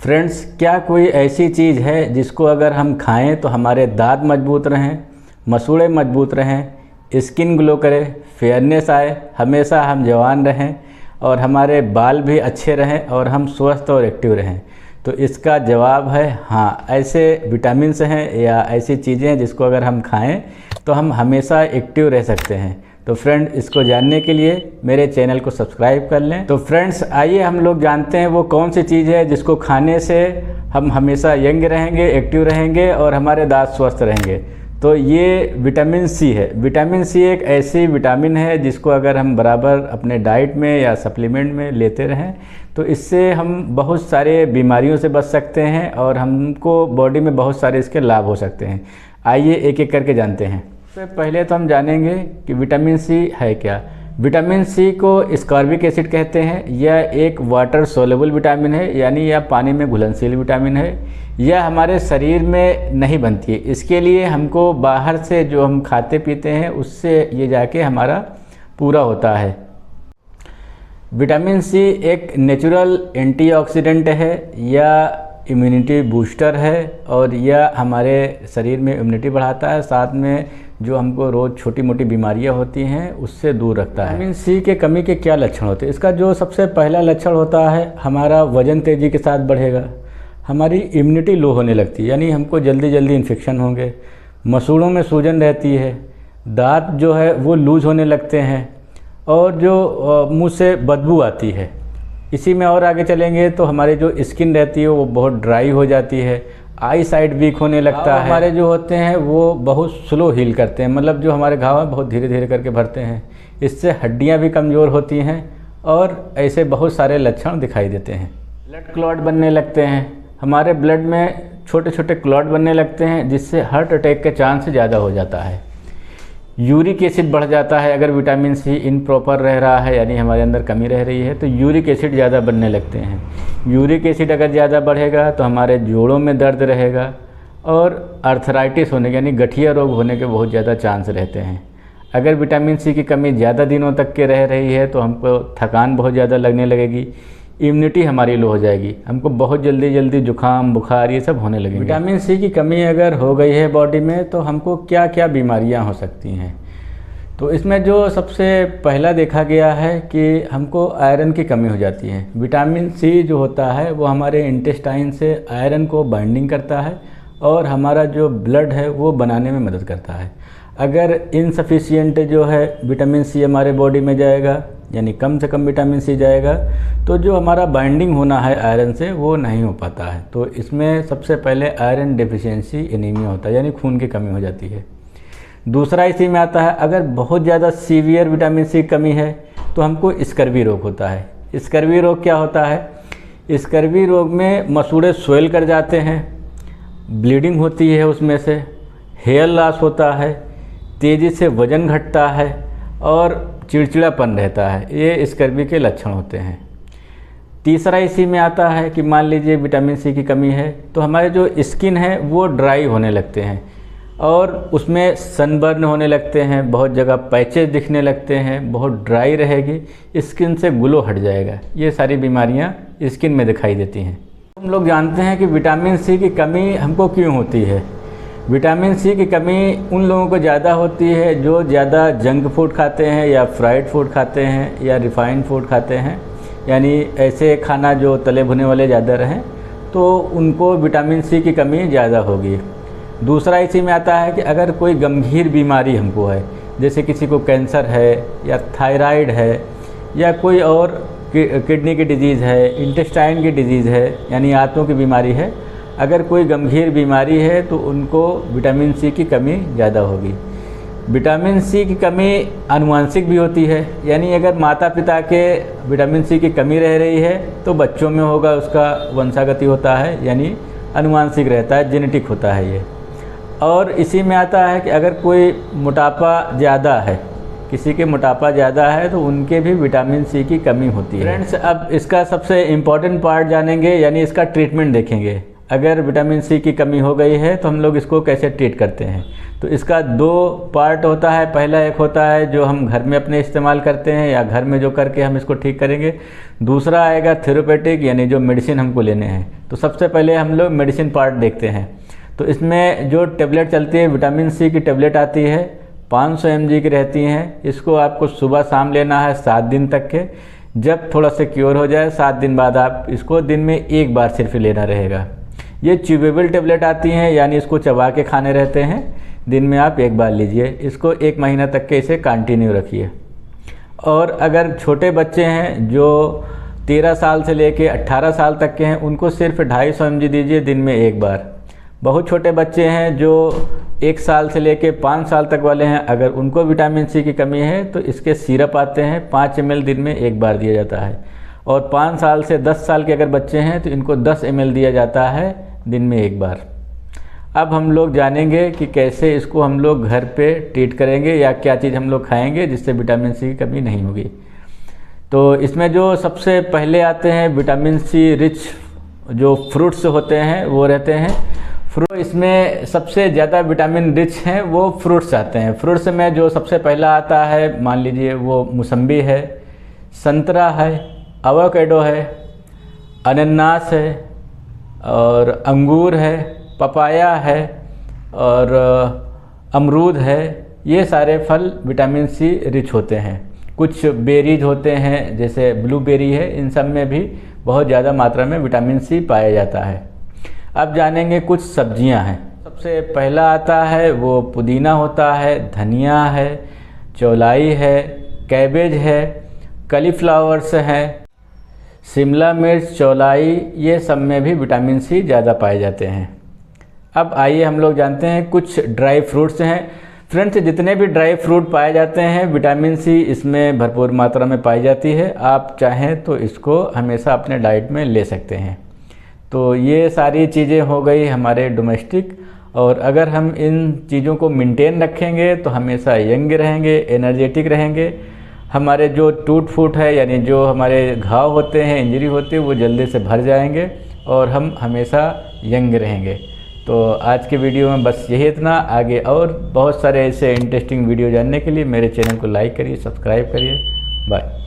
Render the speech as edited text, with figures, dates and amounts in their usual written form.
Friends, क्या कोई ऐसी चीज़ है जिसको अगर हम खाएं तो हमारे दांत मजबूत रहें, मसूड़े मजबूत रहें, स्किन ग्लो करे, फेयरनेस आए, हमेशा हम जवान रहें और हमारे बाल भी अच्छे रहें और हम स्वस्थ और एक्टिव रहें? तो इसका जवाब है हाँ। ऐसे विटामिन्स हैं या ऐसी चीज़ें हैं जिसको अगर हम खाएं तो हम हमेशा एक्टिव रह सकते हैं। तो फ्रेंड, इसको जानने के लिए मेरे चैनल को सब्सक्राइब कर लें। तो फ्रेंड्स, आइए हम लोग जानते हैं वो कौन सी चीज़ है जिसको खाने से हम हमेशा यंग रहेंगे, एक्टिव रहेंगे और हमारे दांत स्वस्थ रहेंगे। तो ये विटामिन सी है। विटामिन सी एक ऐसी विटामिन है जिसको अगर हम बराबर अपने डाइट में या सप्लीमेंट में लेते रहें तो इससे हम बहुत सारे बीमारियों से बच सकते हैं और हमको बॉडी में बहुत सारे इसके लाभ हो सकते हैं। आइए एक एक करके जानते हैं। सबसे पहले तो हम जानेंगे कि विटामिन सी है क्या। विटामिन सी को स्कॉर्बिक एसिड कहते हैं। यह एक वाटर सोलेबल विटामिन है, यानी यह पानी में घुलनशील विटामिन है। यह हमारे शरीर में नहीं बनती है, इसके लिए हमको बाहर से जो हम खाते पीते हैं उससे ये जाके हमारा पूरा होता है। विटामिन सी एक नेचुरल एंटीऑक्सीडेंट है या इम्यूनिटी बूस्टर है और यह हमारे शरीर में इम्यूनिटी बढ़ाता है, साथ में जो हमको रोज़ छोटी मोटी बीमारियां होती हैं उससे दूर रखता है। विटामिन सी के कमी के क्या लक्षण होते हैं? इसका जो सबसे पहला लक्षण होता है, हमारा वज़न तेज़ी के साथ बढ़ेगा, हमारी इम्यूनिटी लो होने लगती है, यानी हमको जल्दी जल्दी इन्फेक्शन होंगे, मसूड़ों में सूजन रहती है, दांत जो है वो लूज़ होने लगते हैं और जो मुँह से बदबू आती है। इसी में और आगे चलेंगे तो हमारी जो स्किन रहती है वो बहुत ड्राई हो जाती है, आई साइट वीक होने लगता है, हमारे जो होते हैं वो बहुत स्लो हील करते हैं, मतलब जो हमारे घाव हैं बहुत धीरे धीरे करके भरते हैं। इससे हड्डियां भी कमज़ोर होती हैं और ऐसे बहुत सारे लक्षण दिखाई देते हैं। ब्लड क्लॉट बनने लगते हैं, हमारे ब्लड में छोटे छोटे क्लॉट बनने लगते हैं जिससे हार्ट अटैक के चांस ज़्यादा हो जाता है। यूरिक एसिड बढ़ जाता है अगर विटामिन सी इनप्रॉपर रह रहा है, यानी हमारे अंदर कमी रह रही है तो यूरिक एसिड ज़्यादा बनने लगते हैं। यूरिक एसिड अगर ज़्यादा बढ़ेगा तो हमारे जोड़ों में दर्द रहेगा और अर्थराइटिस होने यानी गठिया रोग होने के बहुत ज़्यादा चांस रहते हैं। अगर विटामिन सी की कमी ज़्यादा दिनों तक के रह रही है तो हमको थकान बहुत ज़्यादा लगने लगेगी, इम्यूनिटी हमारी लो हो जाएगी, हमको बहुत जल्दी जल्दी जुकाम बुखार ये सब होने लगेंगे। विटामिन सी की कमी अगर हो गई है बॉडी में तो हमको क्या क्या बीमारियां हो सकती हैं? तो इसमें जो सबसे पहला देखा गया है कि हमको आयरन की कमी हो जाती है। विटामिन सी जो होता है वो हमारे इंटेस्टाइन से आयरन को बाइंडिंग करता है और हमारा जो ब्लड है वो बनाने में मदद करता है। अगर इनसफिशिएंट जो है विटामिन सी हमारे बॉडी में जाएगा, यानी कम से कम विटामिन सी जाएगा, तो जो हमारा बाइंडिंग होना है आयरन से वो नहीं हो पाता है। तो इसमें सबसे पहले आयरन डेफिशिएंसी एनीमिया होता है, यानी खून की कमी हो जाती है। दूसरा इसी में आता है, अगर बहुत ज़्यादा सीवियर विटामिन सी कमी है तो हमको स्कर्वी रोग होता है। स्कर्वी रोग क्या होता है? स्कर्वी रोग में मसूड़े स्वेल कर जाते हैं, ब्लीडिंग होती है, उसमें से हेयर लॉस होता है, तेज़ी से वज़न घटता है और चिड़चिड़ापन रहता है। ये स्कर्वी के लक्षण होते हैं। तीसरा इसी में आता है कि मान लीजिए विटामिन सी की कमी है तो हमारे जो स्किन है वो ड्राई होने लगते हैं और उसमें सनबर्न होने लगते हैं, बहुत जगह पैचेस दिखने लगते हैं, बहुत ड्राई रहेगी, स्किन से ग्लो हट जाएगा। ये सारी बीमारियां स्किन में दिखाई देती हैं। हम लोग जानते हैं कि विटामिन सी की कमी हमको क्यों होती है। विटामिन सी की कमी उन लोगों को ज़्यादा होती है जो ज़्यादा जंक फूड खाते हैं या फ्राइड फूड खाते हैं या रिफाइंड फूड खाते हैं, यानी ऐसे खाना जो तले भुने वाले ज़्यादा रहें, तो उनको विटामिन सी की कमी ज़्यादा होगी। दूसरा इसी में आता है कि अगर कोई गंभीर बीमारी हमको है, जैसे किसी को कैंसर है या थायराइड है या कोई और किडनी की डिजीज़ है, इंटेस्टाइन की डिजीज़ है, यानी आंतों की बीमारी है, अगर कोई गंभीर बीमारी है तो उनको विटामिन सी की कमी ज़्यादा होगी। विटामिन सी की कमी आनुवांशिक भी होती है, यानी अगर माता पिता के विटामिन सी की कमी रह रही है तो बच्चों में होगा, उसका वंशागति होता है, यानी आनुवांशिक रहता है, जेनेटिक होता है ये। और इसी में आता है कि अगर कोई मोटापा ज़्यादा है, किसी के मोटापा ज़्यादा है तो उनके भी विटामिन सी की कमी होती है। फ्रेंड्स, अब इसका सबसे इम्पॉर्टेंट पार्ट जानेंगे, यानी इसका ट्रीटमेंट देखेंगे। अगर विटामिन सी की कमी हो गई है तो हम लोग इसको कैसे ट्रीट करते हैं। तो इसका 2 पार्ट होता है। पहला एक होता है जो हम घर में अपने इस्तेमाल करते हैं या घर में जो करके हम इसको ठीक करेंगे। दूसरा आएगा थेरेपेटिक, यानी जो मेडिसिन हमको लेने हैं। तो सबसे पहले हम लोग मेडिसिन पार्ट देखते हैं। तो इसमें जो टेबलेट चलती है, विटामिन सी की टेबलेट आती है, 500 mg की रहती हैं। इसको आपको सुबह शाम लेना है 7 दिन तक के। जब थोड़ा सा क्योर हो जाए 7 दिन बाद आप इसको दिन में 1 बार सिर्फ लेना रहेगा। ये च्यूबेबल टेबलेट आती हैं, यानी इसको चबा के खाने रहते हैं। दिन में आप 1 बार लीजिए। इसको 1 महीना तक के इसे कंटिन्यू रखिए। और अगर छोटे बच्चे हैं जो 13 साल से लेके 18 साल तक के हैं, उनको सिर्फ 250 mg दीजिए दिन में 1 बार। बहुत छोटे बच्चे हैं जो 1 साल से लेके 5 साल तक वाले हैं, अगर उनको विटामिन सी की कमी है तो इसके सिरप आते हैं, 5 ml दिन में 1 बार दिया जाता है। और 5 साल से 10 साल के अगर बच्चे हैं तो इनको 10 ml दिया जाता है दिन में 1 बार। अब हम लोग जानेंगे कि कैसे इसको हम लोग घर पे ट्रीट करेंगे या क्या चीज़ हम लोग खाएंगे जिससे विटामिन सी की कमी नहीं होगी। तो इसमें जो सबसे पहले आते हैं विटामिन सी रिच जो फ्रूट्स होते हैं वो रहते हैं। फ्रूट इसमें सबसे ज़्यादा विटामिन रिच हैं वो फ्रूट्स आते हैं। फ्रूट्स में जो सबसे पहला आता है, मान लीजिए वो मौसम्बी है, संतरा है, एवोकाडो है, अनानास है और अंगूर है, पपाया है और अमरूद है। ये सारे फल विटामिन सी रिच होते हैं। कुछ बेरीज होते हैं जैसे ब्लूबेरी है, इन सब में भी बहुत ज़्यादा मात्रा में विटामिन सी पाया जाता है। अब जानेंगे कुछ सब्जियां हैं। सबसे पहला आता है वो पुदीना होता है, धनिया है, चौलाई है, कैबेज है, कलीफ्लावर्स है, शिमला मिर्च, चौलाई, ये सब में भी विटामिन सी ज़्यादा पाए जाते हैं। अब आइए हम लोग जानते हैं कुछ ड्राई फ्रूट्स हैं। फ्रेंड्स, जितने भी ड्राई फ्रूट पाए जाते हैं विटामिन सी इसमें भरपूर मात्रा में पाई जाती है। आप चाहें तो इसको हमेशा अपने डाइट में ले सकते हैं। तो ये सारी चीज़ें हो गई हमारे डोमेस्टिक, और अगर हम इन चीज़ों को मेंटेन रखेंगे तो हमेशा यंग रहेंगे, एनर्जेटिक रहेंगे। हमारे जो टूट फूट है यानी जो हमारे घाव होते हैं, इंजरी होती है, वो जल्दी से भर जाएंगे और हम हमेशा यंग रहेंगे। तो आज के वीडियो में बस यही इतना। आगे और बहुत सारे ऐसे इंटरेस्टिंग वीडियो जानने के लिए मेरे चैनल को लाइक करिए, सब्सक्राइब करिए। बाय।